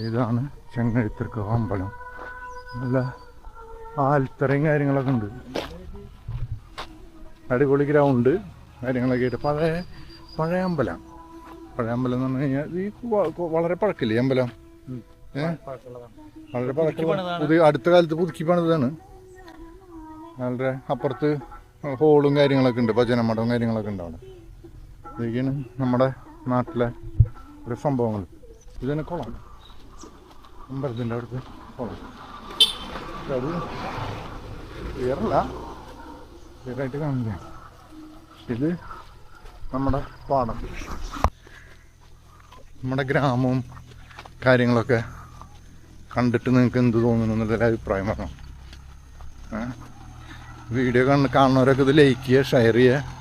ഇതാണ് ചെങ്ങഴുത്തിർക്കാവ് അമ്പലം. നല്ല ആൽത്തറയും കാര്യങ്ങളൊക്കെ ഉണ്ട്. അടിപൊളി ഗ്രൗണ്ട് കാര്യങ്ങളൊക്കെ ആയിട്ട് പഴയ അമ്പലം. പഴയ അമ്പലം എന്ന് പറഞ്ഞു കഴിഞ്ഞാൽ ഈ വളരെ പഴക്കില്ലേ ഈ അമ്പലം? വളരെ പുതിയ അടുത്ത കാലത്ത് പുതുക്കി പണിതാണ്. വളരെ അപ്പുറത്ത് ഹോളും കാര്യങ്ങളൊക്കെ ഉണ്ട്, ഭജന മഠവും കാര്യങ്ങളൊക്കെ ഉണ്ട് അവിടെ. ഇതൊക്കെയാണ് നമ്മുടെ നാട്ടിലെ ഒരു സംഭവങ്ങൾ. ഇതന്നെ കുളം, അമ്പലത്തിൻ്റെ അടുത്ത് കുളം. അത് ക്ലിയറല്ല, ക്ലിയറായിട്ട് കാണില്ല. ഇത് നമ്മുടെ പാടം, നമ്മുടെ ഗ്രാമവും കാര്യങ്ങളൊക്കെ കണ്ടിട്ട് നിങ്ങൾക്ക് എന്ത് തോന്നുന്നു എന്നുള്ളൊരു അഭിപ്രായം പറഞ്ഞു. വീഡിയോ കാണുന്നവരൊക്കെ ഇത് ലൈക്ക് ചെയ്യുക, ഷെയർ ചെയ്യുക.